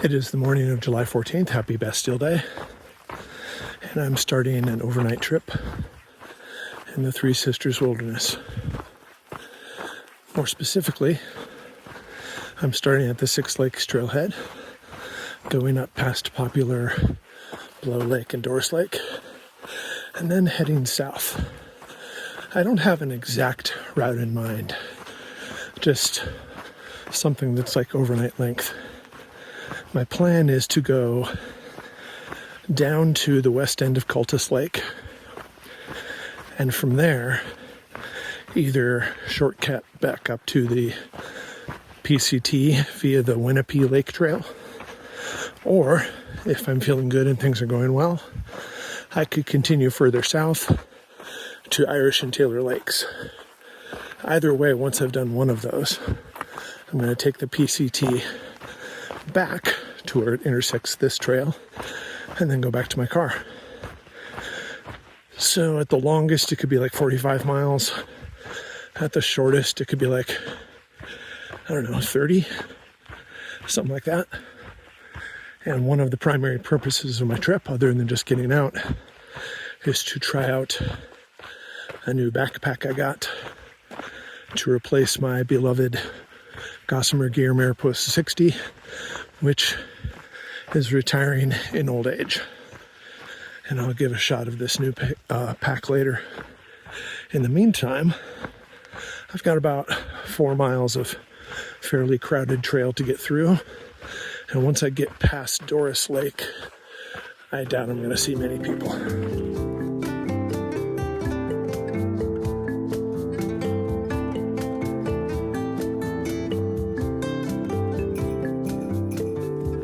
It is the morning of July 14th. Happy Bastille Day. And I'm starting an overnight trip in the Three Sisters Wilderness. More specifically, I'm starting at the Six Lakes Trailhead, going up past popular Blow Lake and Doris Lake, and then heading south. I don't have an exact route in mind, just something that's like overnight length. My plan is to go down to the west end of Cultus Lake, and from there either shortcut back up to the PCT via the Winnipie Lake Trail, or if I'm feeling good and things are going well, I could continue further south to Irish and Taylor Lakes. Either way, once I've done one of those, I'm going to take the PCT back to where it intersects this trail and then go back to my car. So at the longest, it could be like 45 miles. At the shortest, it could be like, 30, something like that. And one of the primary purposes of my trip, other than just getting out, is to try out a new backpack I got to replace my beloved Gossamer Gear Mariposa 60, which is retiring in old age. And I'll give a shot of this new pack later. In the meantime, I've got about 4 miles of fairly crowded trail to get through. And once I get past Doris Lake, I doubt I'm going to see many people.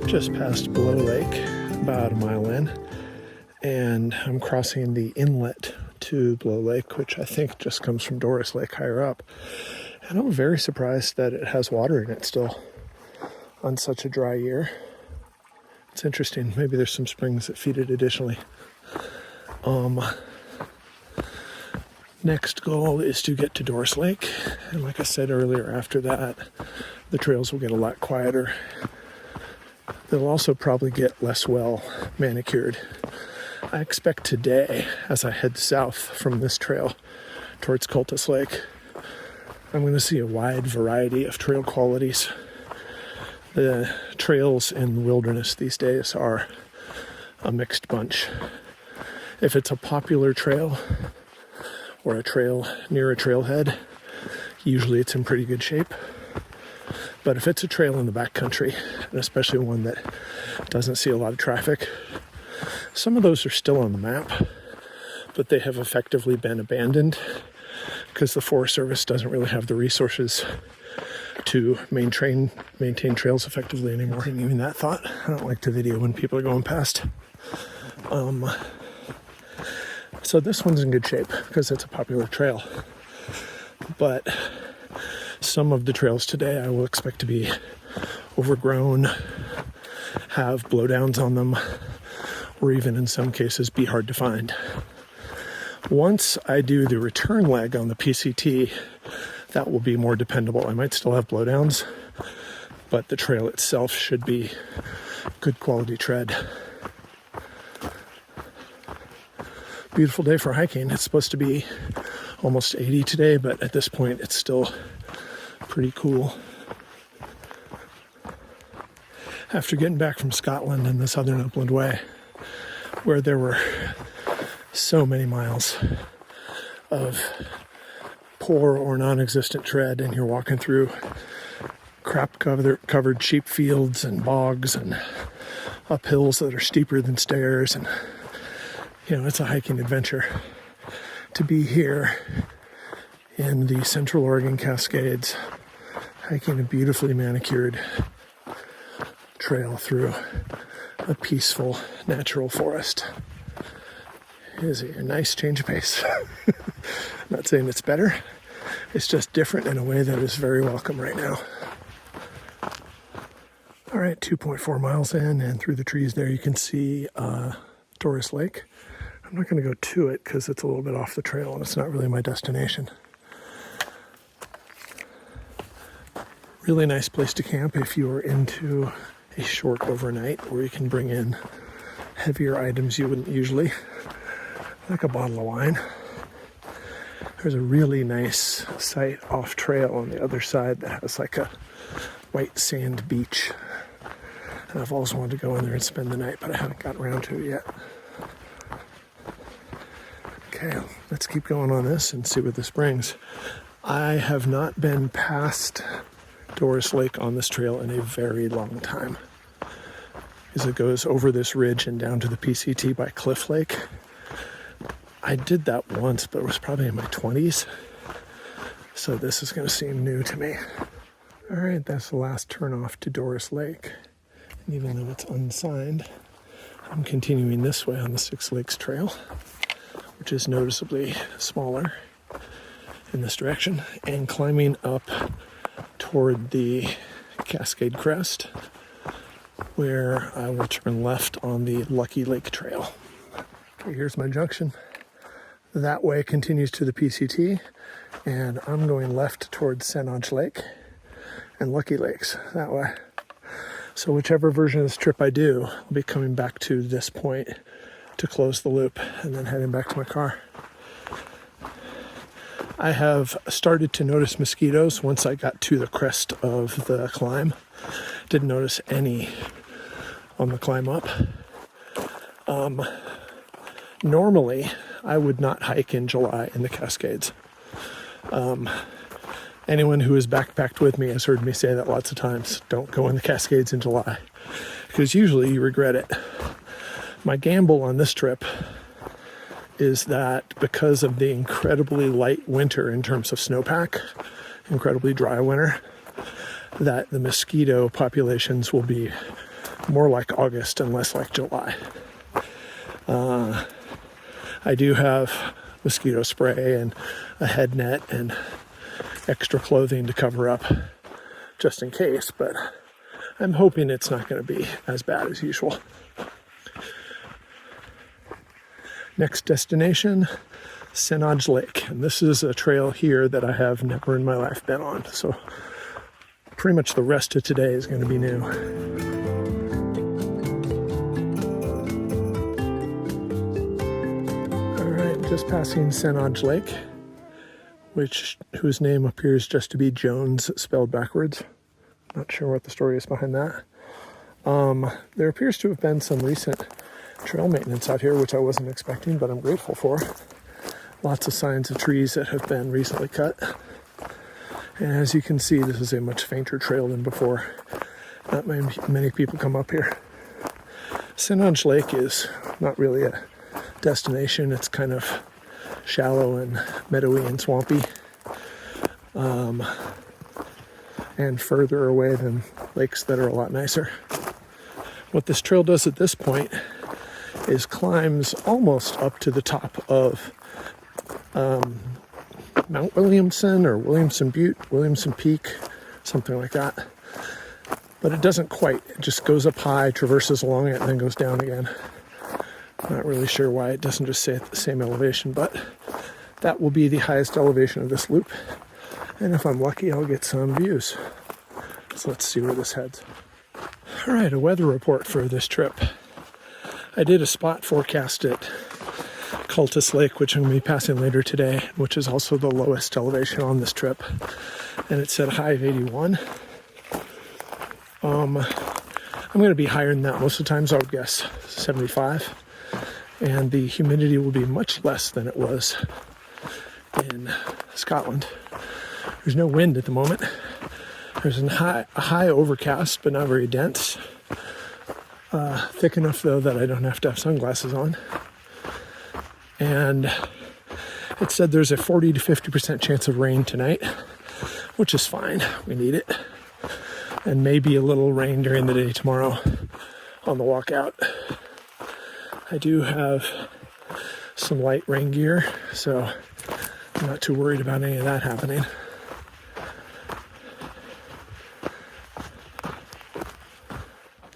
Just past Blow Lake, about a mile in, and I'm crossing the inlet to Blow Lake, which I think just comes from Doris Lake higher up. And I'm very surprised that it has water in it still on such a dry year. It's interesting. Maybe there's some springs that feed it additionally. Next goal is to get to Doris Lake. And like I said earlier, after that, the trails will get a lot quieter. They'll also probably get less well manicured. I expect today, as I head south from this trail towards Cultus Lake, I'm going to see a wide variety of trail qualities. The trails in the wilderness these days are a mixed bunch. If it's a popular trail or a trail near a trailhead, usually it's in pretty good shape. But if it's a trail in the backcountry, and especially one that doesn't see a lot of traffic, some of those are still on the map, but they have effectively been abandoned because the Forest Service doesn't really have the resources to maintain trails effectively anymore. Even that thought, I don't like to video when people are going past. So this one's in good shape because it's a popular trail. But some of the trails today I will expect to be overgrown, have blowdowns on them, or even in some cases be hard to find. Once I do the return leg on the PCT, that will be more dependable. I might still have blowdowns, but the trail itself should be good quality tread. Beautiful day for hiking. It's supposed to be almost 80 today, but at this point it's still pretty cool. After getting back from Scotland and the Southern Upland Way, where there were so many miles of poor or non-existent tread, and you're walking through crap-covered sheep fields and bogs and up hills that are steeper than stairs, and it's a hiking adventure. To be here in the Central Oregon Cascades, hiking a beautifully manicured trail through a peaceful natural forest is a nice change of pace. Not saying it's better, it's just different in a way that is very welcome right now. All right, 2.4 miles in, and through the trees there you can see Doris Lake. I'm not going to go to it because it's a little bit off the trail and it's not really my destination. Really nice place to camp if you are into a short overnight where you can bring in heavier items you wouldn't usually, like a bottle of wine. There's a really nice site off trail on the other side that has like a white sand beach. And I've always wanted to go in there and spend the night, but I haven't gotten around to it yet. Okay, let's keep going on this and see what this brings. I have not been past Doris Lake on this trail in a very long time, because it goes over this ridge and down to the PCT by Cliff Lake. I did that once, but it was probably in my 20s, so this is going to seem new to me. All right, that's the last turnoff to Doris Lake. And even though it's unsigned, I'm continuing this way on the Six Lakes Trail, which is noticeably smaller in this direction, and climbing up toward the Cascade Crest, where I will turn left on the Lucky Lake Trail. Okay, here's my junction. That way continues to the PCT, and I'm going left towards Senage Lake and Lucky Lakes that way. So whichever version of this trip I do, I'll be coming back to this point to close the loop and then heading back to my car. I have started to notice mosquitoes once I got to the crest of the climb. Didn't notice any on the climb up. Normally, I would not hike in July in the Cascades. Anyone who has backpacked with me has heard me say that lots of times. Don't go in the Cascades in July, because usually you regret it. My gamble on this trip is that because of the incredibly light winter in terms of snowpack, incredibly dry winter, that the mosquito populations will be more like August and less like July. I do have mosquito spray and a head net and extra clothing to cover up just in case, but I'm hoping it's not going to be as bad as usual. Next destination, Senage Lake. And this is a trail here that I have never in my life been on. So pretty much the rest of today is going to be new. All right, just passing Senage Lake, whose name appears just to be Jones spelled backwards. Not sure what the story is behind that. There appears to have been some recent trail maintenance out here, which I wasn't expecting, but I'm grateful for. Lots of signs of trees that have been recently cut. And as you can see, this is a much fainter trail than before. Not many people come up here. Senage Lake is not really a destination. It's kind of shallow and meadowy and swampy. And further away than lakes that are a lot nicer. What this trail does at this point is climbs almost up to the top of Mount Williamson or Williamson Butte, Williamson Peak, something like that. But it doesn't quite. It just goes up high, traverses along it, and then goes down again. Not really sure why it doesn't just stay at the same elevation, but that will be the highest elevation of this loop. And if I'm lucky, I'll get some views. So let's see where this heads. All right, a weather report for this trip. I did a spot forecast at Cultus Lake, which I'm going to be passing later today, which is also the lowest elevation on this trip. And it said high of 81. I'm going to be higher than that most of the times. I would guess 75. And the humidity will be much less than it was in Scotland. There's no wind at the moment. There's a high overcast, but not very dense. Thick enough, though, that I don't have to have sunglasses on. And it said there's a 40 to 50% chance of rain tonight, which is fine. We need it. And maybe a little rain during the day tomorrow on the walk out. I do have some light rain gear, so I'm not too worried about any of that happening.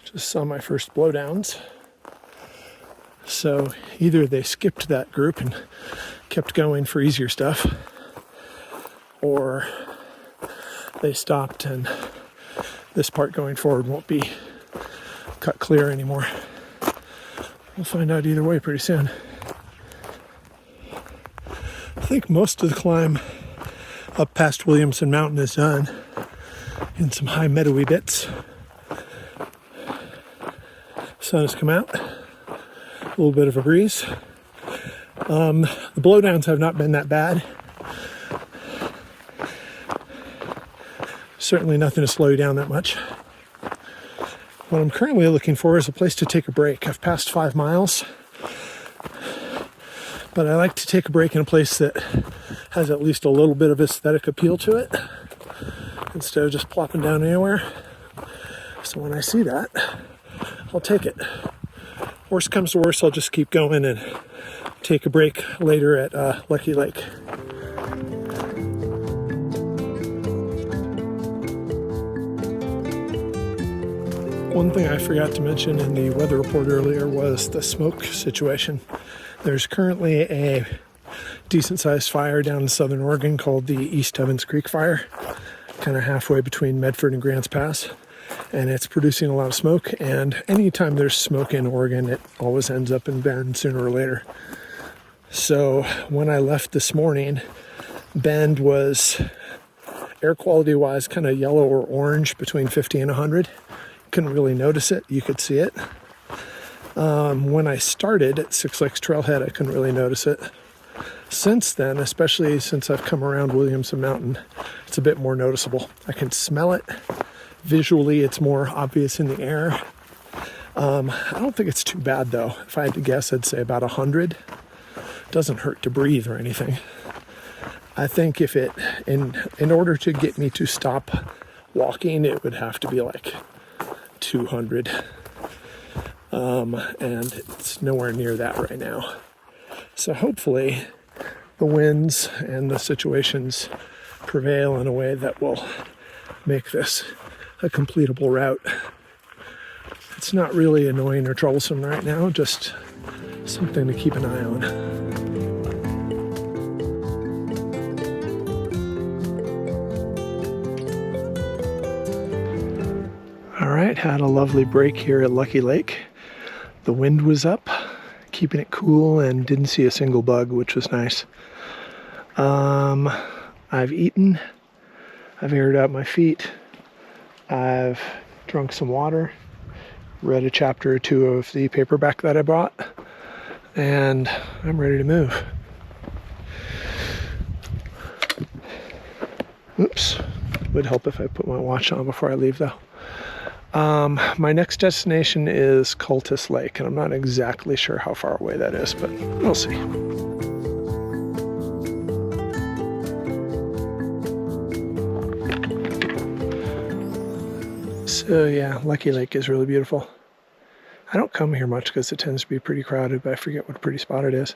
Just saw my first blowdowns. So either they skipped that group and kept going for easier stuff, or they stopped and this part going forward won't be cut clear anymore. We'll find out either way pretty soon. I think most of the climb up past Williamson Mountain is done in some high meadowy bits. Sun has come out, a little bit of a breeze. The blowdowns have not been that bad. Certainly nothing to slow you down that much. What I'm currently looking for is a place to take a break. I've passed 5 miles, but I like to take a break in a place that has at least a little bit of aesthetic appeal to it, instead of just plopping down anywhere. So when I see that, I'll take it. Worst comes to worst, I'll just keep going and take a break later at Lucky Lake. One thing I forgot to mention in the weather report earlier was the smoke situation. There's currently a decent-sized fire down in southern Oregon called the East Evans Creek Fire, kind of halfway between Medford and Grants Pass, and it's producing a lot of smoke. And anytime there's smoke in Oregon, it always ends up in Bend sooner or later. So when I left this morning, Bend was, air quality-wise, kind of yellow or orange between 50 and 100. Couldn't really notice it. You could see it. When I started at Six Lakes Trailhead, I couldn't really notice it. Since then, especially since I've come around Williamson Mountain, it's a bit more noticeable. I can smell it. Visually, it's more obvious in the air. I don't think it's too bad, though. If I had to guess, I'd say about 100. Doesn't hurt to breathe or anything. I think if it, in order to get me to stop walking, it would have to be like 200. And it's nowhere near that right now. So hopefully the winds and the situations prevail in a way that will make this a completable route. It's not really annoying or troublesome right now, just something to keep an eye on. All right, had a lovely break here at Lucky Lake. The wind was up, keeping it cool, and didn't see a single bug, which was nice. I've eaten, I've aired out my feet, I've drunk some water, read a chapter or two of the paperback that I bought, and I'm ready to move. Oops, would help if I put my watch on before I leave though. My next destination is Cultus Lake, and I'm not exactly sure how far away that is, but we'll see. So yeah, Lucky Lake is really beautiful. I don't come here much because it tends to be pretty crowded, but I forget what a pretty spot it is.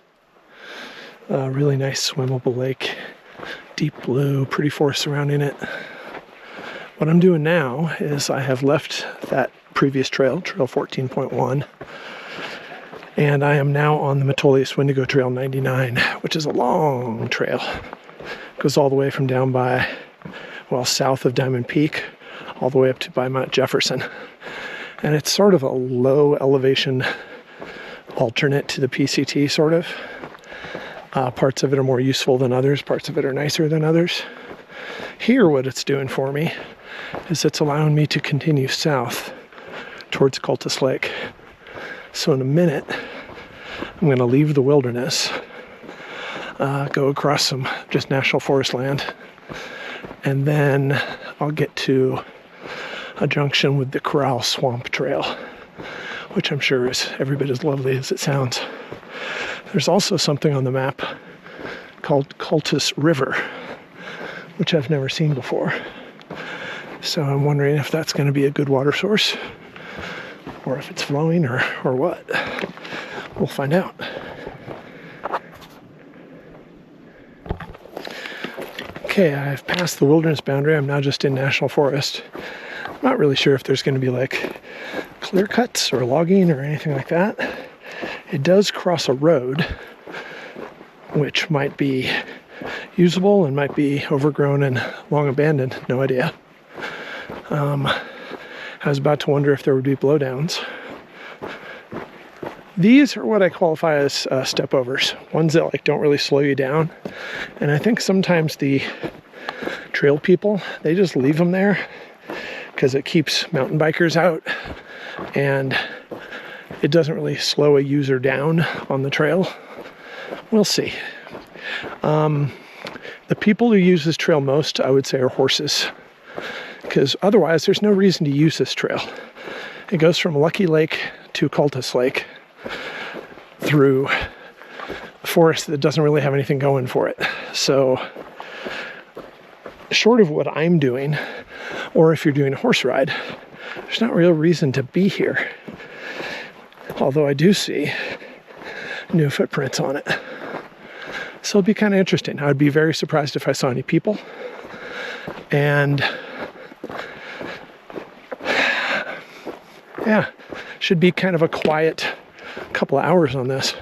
Really nice swimmable lake, deep blue, pretty forest surrounding it. What I'm doing now is I have left that previous trail, Trail 14.1, and I am now on the Metolius Wendigo Trail 99, which is a long trail. It goes all the way from down by, well, south of Diamond Peak, all the way up to by Mount Jefferson. And it's sort of a low elevation alternate to the PCT, sort of. Parts of it are more useful than others, parts of it are nicer than others. Here, what it's doing for me is it's allowing me to continue south towards Cultus Lake. So in a minute, I'm going to leave the wilderness, go across some just national forest land, and then I'll get to a junction with the Corral Swamp Trail, which I'm sure is every bit as lovely as it sounds. There's also something on the map called Cultus River, which I've never seen before. So I'm wondering if that's going to be a good water source, or if it's flowing, or what. We'll find out. Okay, I've passed the wilderness boundary. I'm now just in national forest. I'm not really sure if there's going to be like clear cuts or logging or anything like that. It does cross a road, which might be usable and might be overgrown and long abandoned. No idea. I was about to wonder if there would be blowdowns, These are what I qualify as step overs, ones that like don't really slow you down. And I think sometimes the trail people, they just leave them there because it keeps mountain bikers out and it doesn't really slow a user down on the trail. We'll see. The people who use this trail most, I would say, are horses, because otherwise there's no reason to use this trail. It goes from Lucky Lake to Cultus Lake through a forest that doesn't really have anything going for it. So short of what I'm doing, or if you're doing a horse ride, there's not real reason to be here. Although I do see new footprints on it. So it'll be kind of interesting. I would be very surprised if I saw any people. And yeah, should be kind of a quiet couple of hours on this,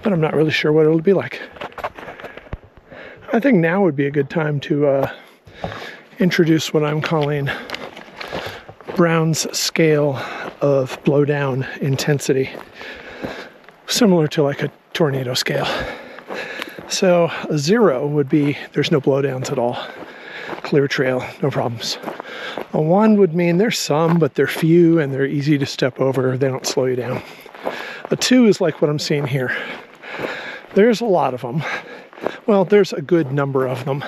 but I'm not really sure what it'll be like. I think now would be a good time to introduce what I'm calling Brown's scale of blowdown intensity, similar to like a tornado scale. So a 0 would be there's no blowdowns at all, clear trail, no problems. A 1 would mean there's some, but they're few and they're easy to step over, they don't slow you down. A 2 is like what I'm seeing here. There's a lot of them. Well, there's a good number of them,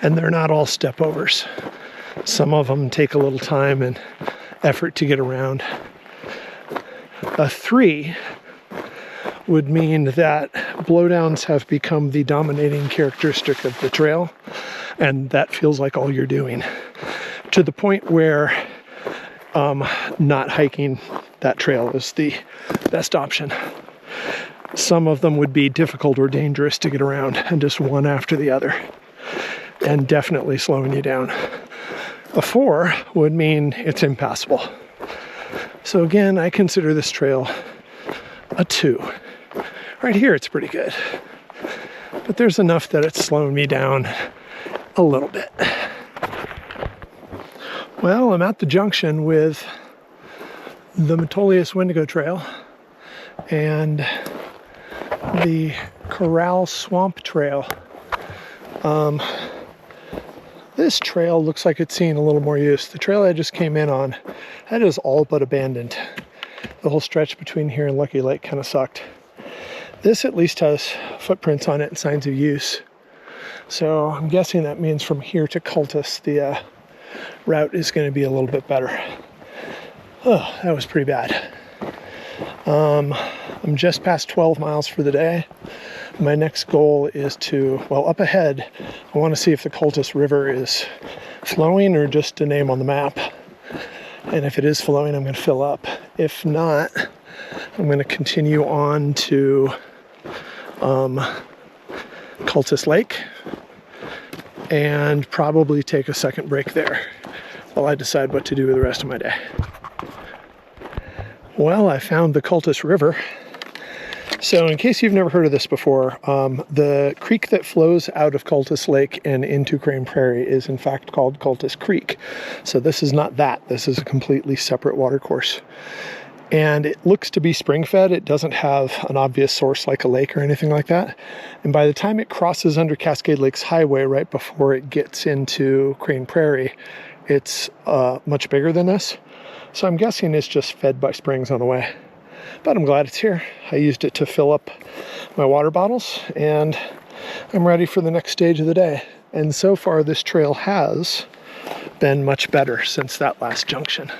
and they're not all step overs. Some of them take a little time and effort to get around. A 3 would mean that blowdowns have become the dominating characteristic of the trail, and that feels like all you're doing, to the point where not hiking that trail is the best option. Some of them would be difficult or dangerous to get around, and just one after the other, and definitely slowing you down. A 4 would mean it's impassable. So again, I consider this trail a 2. Right here, it's pretty good, but there's enough that it's slowing me down a little bit. Well, I'm at the junction with the Metolius Wendigo Trail and the Corral Swamp Trail. This trail looks like it's seen a little more use. The trail I just came in on, that is all but abandoned. The whole stretch between here and Lucky Lake kind of sucked. This at least has footprints on it and signs of use. So I'm guessing that means from here to Cultus, the route is going to be a little bit better. Oh, that was pretty bad. I'm just past 12 miles for the day. My next goal is to, well, up ahead, I want to see if the Cultus River is flowing or just a name on the map. And if it is flowing, I'm going to fill up. If not, I'm going to continue on to Cultus Lake and probably take a second break there while I decide what to do with the rest of my day. Well, I found the Cultus River. So in case you've never heard of this before, the creek that flows out of Cultus Lake and into Crane Prairie is in fact called Cultus Creek. So this is not that. This is a completely separate watercourse. And it looks to be spring-fed. It doesn't have an obvious source like a lake or anything like that. And by the time it crosses under Cascade Lakes Highway right before it gets into Crane Prairie, it's much bigger than this. So I'm guessing it's just fed by springs on the way. But I'm glad it's here. I used it to fill up my water bottles, and I'm ready for the next stage of the day. And so far, this trail has been much better since that last junction.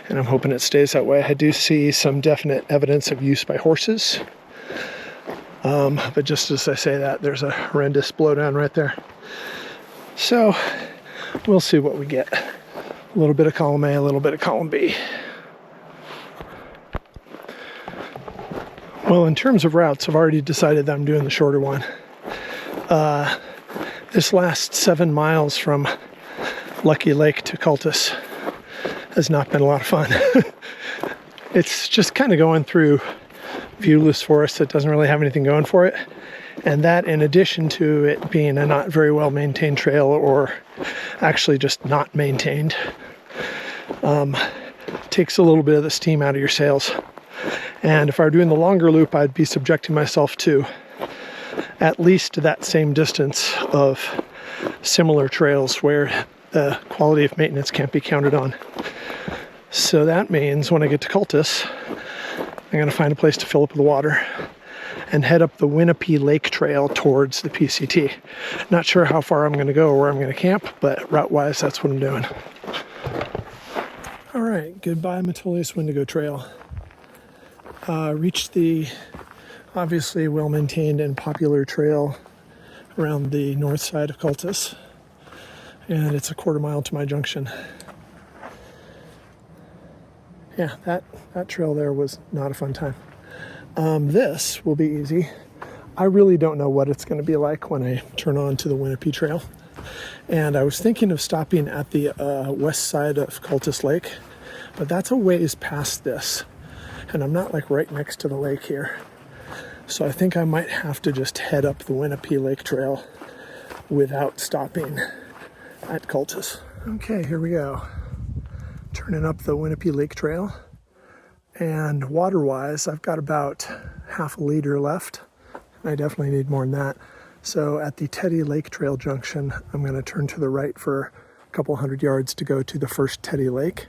And I'm hoping it stays that way. I do see some definite evidence of use by horses. But just as I say that, there's a horrendous blowdown right there. So we'll see what we get. A little bit of column A, a little bit of column B. Well, in terms of routes, I've already decided that I'm doing the shorter one. This last 7 miles from Lucky Lake to Cultus has not been a lot of fun. It's just kind of going through viewless forest that doesn't really have anything going for it. And that, in addition to it being a not very well maintained trail, or actually just not maintained, takes a little bit of the steam out of your sails. And if I were doing the longer loop, I'd be subjecting myself to at least that same distance of similar trails where the quality of maintenance can't be counted on. So that means when I get to Cultus, I'm going to find a place to fill up with water and head up the Winnipie Lake Trail towards the PCT. Not sure how far I'm going to go or where I'm going to camp, but route-wise, that's what I'm doing. All right, goodbye Metolius Wendigo Trail. Reached the obviously well-maintained and popular trail around the north side of Cultus, and it's a quarter mile to my junction. Yeah, that trail there was not a fun time. This will be easy. I really don't know what it's going to be like when I turn on to the Winnipie Trail. And I was thinking of stopping at the west side of Cultus Lake, but that's a ways past this. And I'm not like right next to the lake here. So I think I might have to just head up the Winnipie Lake Trail without stopping at Cultus. Okay, here we go. Turning up the Winnipie Lake Trail. And water-wise, I've got about half a liter left. I definitely need more than that. So at the Teddy Lake Trail junction, I'm going to turn to the right for a couple hundred yards to go to the first Teddy Lake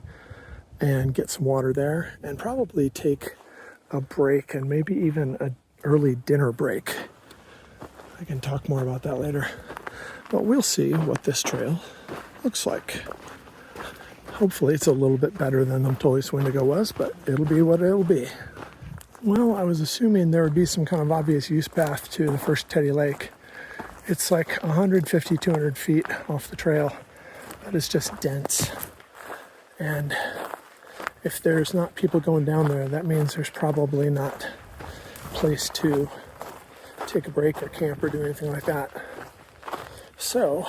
and get some water there, and probably take a break and maybe even an early dinner break. I can talk more about that later. But we'll see what this trail looks like. Hopefully it's a little bit better than the Metolius Wendigo was, but it'll be what it'll be. Well, I was assuming there would be some kind of obvious use path to the first Teddy Lake. It's like 150, 200 feet off the trail, but it's just dense. And if there's not people going down there, that means there's probably not a place to take a break or camp or do anything like that. So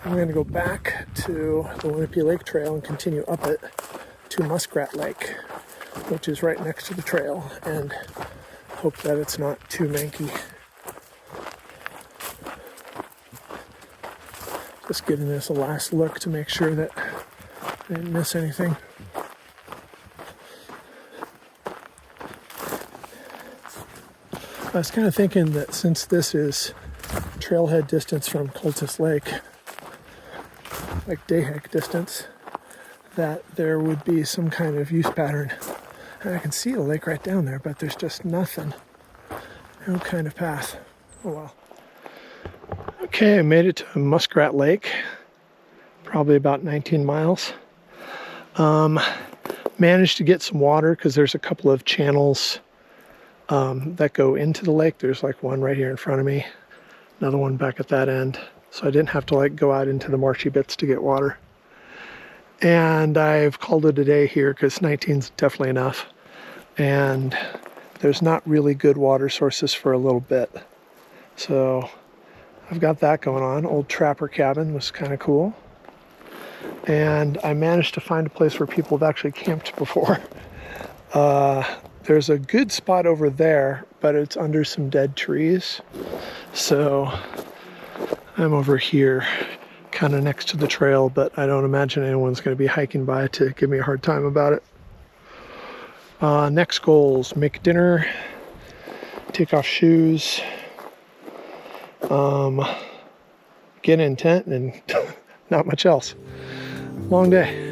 I'm going to go back to the Winnipie Lake Trail and continue up it to Muskrat Lake, which is right next to the trail, and hope that it's not too manky. Just giving this a last look to make sure that I didn't miss anything. I was kind of thinking that since this is trailhead distance from Cultus Lake, like day hike distance, that there would be some kind of use pattern. And I can see the lake right down there, but there's just nothing. No kind of path. Oh well. Okay, I made it to Muskrat Lake. Probably about 19 miles. Managed to get some water because there's a couple of channels that go into the lake. There's like one right here in front of me, another one back at that end. So I didn't have to like go out into the marshy bits to get water. And I've called it a day here because 19's definitely enough. And there's not really good water sources for a little bit. So I've got that going on. Old trapper cabin was kind of cool. And I managed to find a place where people have actually camped before. There's a good spot over there, but it's under some dead trees. So I'm over here, kind of next to the trail, but I don't imagine anyone's going to be hiking by to give me a hard time about it. Next goals: make dinner, take off shoes, get in tent, and not much else. Long day.